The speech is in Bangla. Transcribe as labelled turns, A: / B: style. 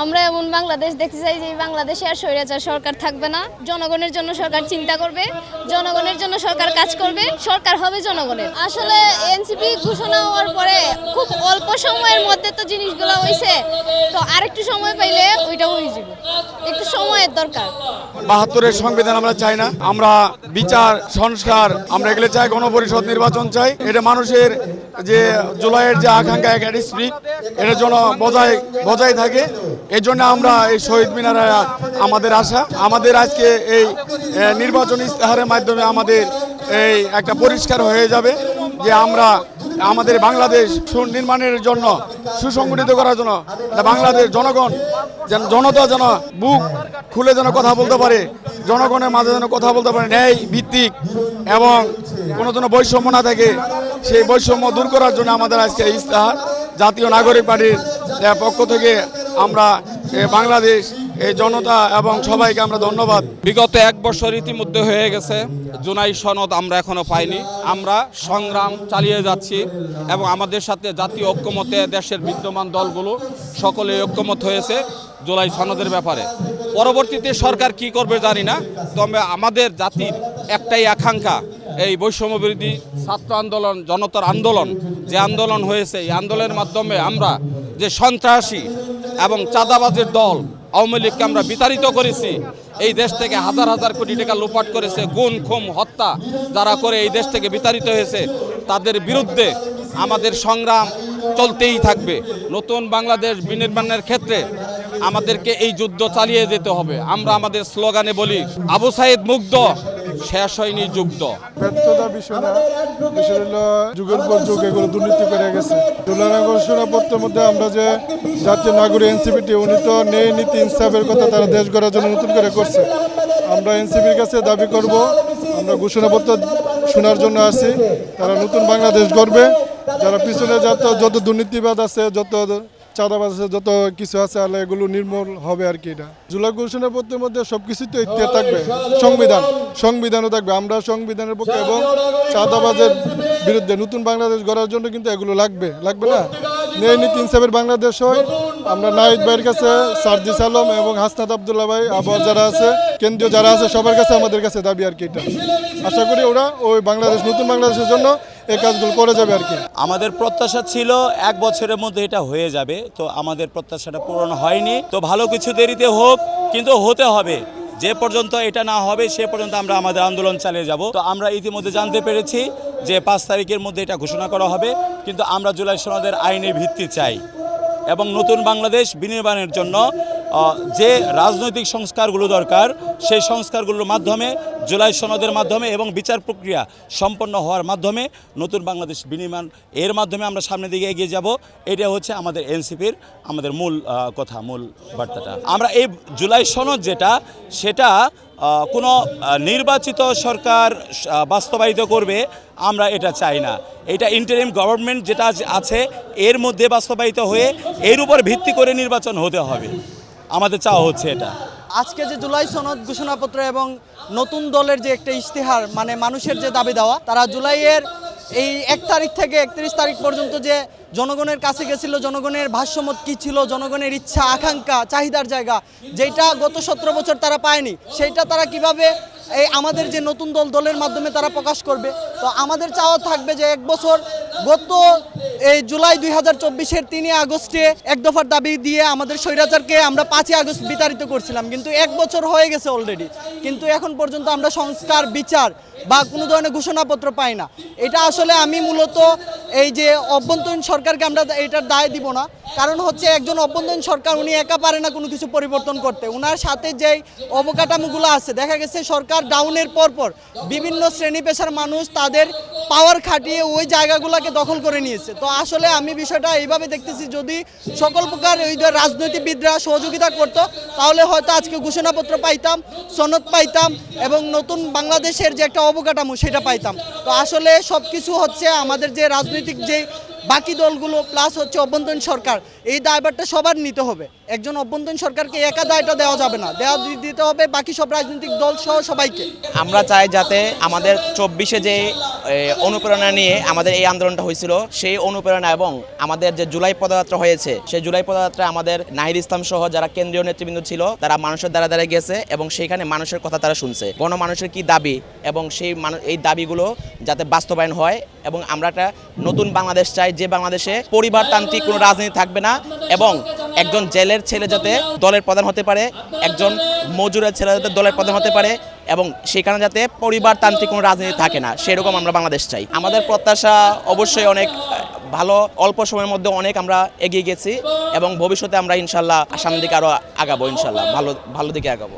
A: আমরা এমন বাংলাদেশ দেখতে চাই যে বাংলাদেশে আর স্বৈরাচার সরকার থাকবে না। জনগণের জন্য সরকার চিন্তা করবে, জনগণের জন্য সরকার কাজ করবে, সরকার হবে জনগণের। আসলে এনসিপি ঘোষণা হওয়ার পরে খুব অল্প সময়ের মধ্যে তো জিনিসগুলো হইছে, তো আরেকটু সময় পাইলে ওইটা হয়ে যাবে, একটু সময়ের দরকার।
B: ৭২-এর সংবিধান আমরা চাই না, আমরা বিচার সংস্কার আমরা এগুলো চাই, গণপরিষদ নির্বাচন চাই। এটা মানুষের যে জুলাইয়ের যে আকাঙ্ক্ষা একটা স্পিরিট এটার জন্য বজায় থাকে। এই জন্য আমরা এই শহীদ মিনারে আমাদের আশা, আমাদের আজকে এই নির্বাচনী ইস্তেহারের মাধ্যমে আমাদের এই একটা পরিষ্কার হয়ে যাবে যে আমরা আমাদের বাংলাদেশ নির্মাণের জন্য, সুসংগঠিত করার জন্য বাংলাদেশ জনগণ যেন, জনতা যেন বুক খুলে যেন কথা বলতে পারে, জনগণের মাঝে যেন কথা বলতে পারে ন্যায় ভিত্তিক এবং কোনো যেন বৈষম্য না থাকে, সেই বৈষম্য দূর করার জন্য আমাদের আজকে ইস্তেহার। জাতীয় নাগরিক পার্টির পক্ষ থেকে আমরা বাংলাদেশ এই জনতা এবং সবাইকে আমরা ধন্যবাদ।
C: বিগত 1 বছর ইতিমধ্যে হয়ে গেছে, জুলাই সনদ আমরা এখনো পাইনি। আমরা সংগ্রাম চালিয়ে যাচ্ছি এবং আমাদের সাথে জাতীয় ঐক্যমতে দেশের বিদ্যমান দলগুলো সকলে ঐক্যমত হয়েছে জুলাই সনদের ব্যাপারে। পরবর্তীতে সরকার কি করবে জানি না, তবে আমাদের জাতির একটাই আকাঙ্ক্ষা, এই বৈষম্য বিরোধী ছাত্র আন্দোলন, জনতার আন্দোলন যে আন্দোলন হয়েছে, এই আন্দোলনের মাধ্যমে আমরা যে সন্ত্রাসী এবং চাঁদাবাজের দল আওয়ামী লীগকে আমরা বিতাড়িত করেছি, এই দেশ থেকে হাজার হাজার কোটি টাকা লুপাট করেছে, গুম খুম হত্যা যারা করে এই দেশ থেকে বিতাড়িত হয়েছে, তাদের বিরুদ্ধে আমাদের সংগ্রাম চলতেই থাকবে। নতুন বাংলাদেশ বিনির্মাণের ক্ষেত্রে আমাদেরকে এই যুদ্ধ চালিয়ে যেতে হবে। আমরা আমাদের স্লোগানে বলি, আবু সাইদ মুগ্ধ, শেষ হয়নি যুদ্ধ।
D: ব্যর্থতা বিষয় না, বিষয় হলো যুগের পর যুগ এগুলো দুর্নীতি করে গেছে। জুলাই ঘোষণাপত্রের মধ্যে আমরা যে জাতীয় নাগরিক এনসিপিটি, উনি তো নেই নীতি ইনসাফের কথা তারা দেশ গড়ার জন্য নতুন করে করছে। আমরা এনসিপির কাছে দাবি করব, আমরা ঘোষণাপত্র শোনার জন্য আসি, তারা নতুন বাংলাদেশ গড়বে। যারা পিছনে যত দুর্নীতিবাদ আছে, যত চাঁদাবাজ আছে, যত কিছু আছে, আল্লাহ এগুলো নির্মূল হবে আর কি। এটা জুলাই ঘোষণাপত্রের মধ্যে সবকিছু তো ইতিহাস থাকবে, সংবিধানও থাকবে। আমরা সংবিধানের পক্ষে এবং চাঁদাবাজের বিরুদ্ধে নতুন বাংলাদেশ গড়ার জন্য কিন্তু এগুলো লাগবে না। ন্যায় নীতি ইনসাফের বাংলাদেশ হয়। আমরা নাহিদ ভাইয়ের কাছে, সার্জিস আলম এবং হাসনাত আবদুল্লাহ ভাই, আবহাওয়া যারা আছে, কেন্দ্রীয় যারা আছে, সবার কাছে আমাদের কাছে দাবি আর কি। এটা আশা করি ওরা ওই বাংলাদেশ, নতুন বাংলাদেশের জন্য এই কাজগুলো করে যাবে আর কি।
E: আমাদের প্রত্যাশা ছিল 1 বছরের মধ্যে এটা হয়ে যাবে, তো আমাদের প্রত্যাশাটা পূরণ হয়নি। তো ভালো কিছু দেরিতে হোক, কিন্তু হতে হবে। যে পর্যন্ত এটা না হবে সে পর্যন্ত আমরা আমাদের আন্দোলন চালিয়ে যাব। তো আমরা ইতিমধ্যে জানতে পেরেছি যে 5 তারিখের মধ্যে এটা ঘোষণা করা হবে, কিন্তু আমরা জুলাই সনদের আইনের ভিত্তি চাই এবং নতুন বাংলাদেশ বিনির্মাণের জন্য যে রাজনৈতিক সংস্কারগুলো দরকার, সেই সংস্কারগুলোর মাধ্যমে, জুলাই সনদের মাধ্যমে এবং বিচার প্রক্রিয়া সম্পন্ন হওয়ার মাধ্যমে নতুন বাংলাদেশ বিনির্মাণ, এর মাধ্যমে আমরা সামনের দিকে এগিয়ে যাব। এটা হচ্ছে আমাদের এনসিপির আমাদের মূল কথা, মূল বার্তাটা। আমরা এই জুলাই সনদ যেটা, সেটা কোনো নির্বাচিত সরকার বাস্তবায়িত করবে আমরা এটা চাই না। এটা ইন্টারিম গভর্নমেন্ট যেটা আছে এর মধ্যে বাস্তবায়িত হয়ে এর উপর ভিত্তি করে নির্বাচন হতে হবে, আমাদের চাওয়া হচ্ছে এটা।
F: আজকে যে জুলাই সনদ ঘোষণাপত্র এবং নতুন দলের যে একটা ইশতেহার, মানে মানুষের যে দাবি দেওয়া, তারা জুলাইয়ের এই 1 তারিখ থেকে 31 তারিখ পর্যন্ত যে জনগণের কাছে গেছিল, জনগণের ভাষ্যমত কী ছিল, জনগণের ইচ্ছা আকাঙ্ক্ষা চাহিদার জায়গা, যেটা গত 17 বছর তারা পায়নি, সেইটা তারা কিভাবে এই আমাদের যে নতুন দলের মাধ্যমে তারা প্রকাশ করবে। তো আমাদের চাওয়া থাকবে যে 1 বছর, গত এই জুলাই 2024-এর 3 আগস্টে 1 দফার দাবি দিয়ে আমাদের স্বৈরাচারকে আমরা 5 আগস্ট বিতাড়িত করছিলাম, কিন্তু 1 বছর হয়ে গেছে অলরেডি, কিন্তু এখন পর্যন্ত আমরা সংস্কার, বিচার বা কোনো ধরনের ঘোষণাপত্র পাই না। এটা আসলে আমি মূলত এই যে অভ্যন্তরীণ সরকারকে আমরা এটার দায় দিব না, কারণ হচ্ছে একজন অভ্যন্তরীণ সরকার উনি একা পারে না কোনো কিছু পরিবর্তন করতে। ওনার সাথে যেই অবকাঠামোগুলো আছে, দেখা গেছে সরকার ডাউনের পরপর বিভিন্ন শ্রেণী পেশার মানুষ তাদের পাওয়ার খাটিয়ে ওই জায়গাগুলোকে দখল করে নিয়েছে। তো আসলে আমি বিষয়টা এইভাবে দেখতেছি, যদি সকল প্রকার ওই রাজনীতিবিদরা সহযোগিতা করতো, তাহলে হয়তো আজকে ঘোষণাপত্র পাইতাম, সনদ পাইতাম এবং নতুন বাংলাদেশের যে একটা অবকাঠামো সেটা পাইতাম। তো আসলে সব কিছু হচ্ছে আমাদের যে রাজনৈতিক যে বাকি দলগুলো প্লাস হচ্ছে অভ্যন্তরীণ সরকার, এই দায়ভারটা সবার নিতে হবে। একজন অভ্যন্তরীণ সরকারকে একা দায়টা দেওয়া যাবে না, দিতে হবে বাকি সব রাজনৈতিক দল সহ সবাইকে।
G: আমরা চাই যাতে আমাদের 24-এ যে অনুপ্রেরণা নিয়ে আমাদের এই আন্দোলনটা হয়েছিল, সেই অনুপ্রেরণা এবং আমাদের যে জুলাই পদযাত্রা হয়েছে, সেই জুলাই পদযাত্রায় আমাদের নাহিদ ইসলাম সহ যারা কেন্দ্রীয় নেতৃবৃন্দ ছিল তারা মানুষের দ্বারা দ্বারা গেছে এবং সেইখানে মানুষের কথা তারা শুনছে, গণমানুষের কি দাবি এবং এই দাবিগুলো যাতে বাস্তবায়ন হয়। এবং আমরা একটা নতুন বাংলাদেশ চাই, যে বাংলাদেশে পরিবারতান্ত্রিক কোনো রাজনীতি থাকবে না এবং একজন জেলের ছেলে যাতে দলের প্রধান হতে পারে, একজন মজুরের ছেলে যাতে দলের প্রধান হতে পারে এবং সেখানে যাতে পরিবারতান্ত্রিক কোনো রাজনীতি থাকে না, সেরকম আমরা বাংলাদেশ চাই। আমাদের প্রত্যাশা অবশ্যই অনেক ভালো, অল্প সময়ের মধ্যে অনেক আমরা এগিয়ে গেছি এবং ভবিষ্যতে আমরা ইনশাল্লাহ সামনের দিকে আরও আগাবো, ইনশাল্লাহ ভালো দিকে আগাবো।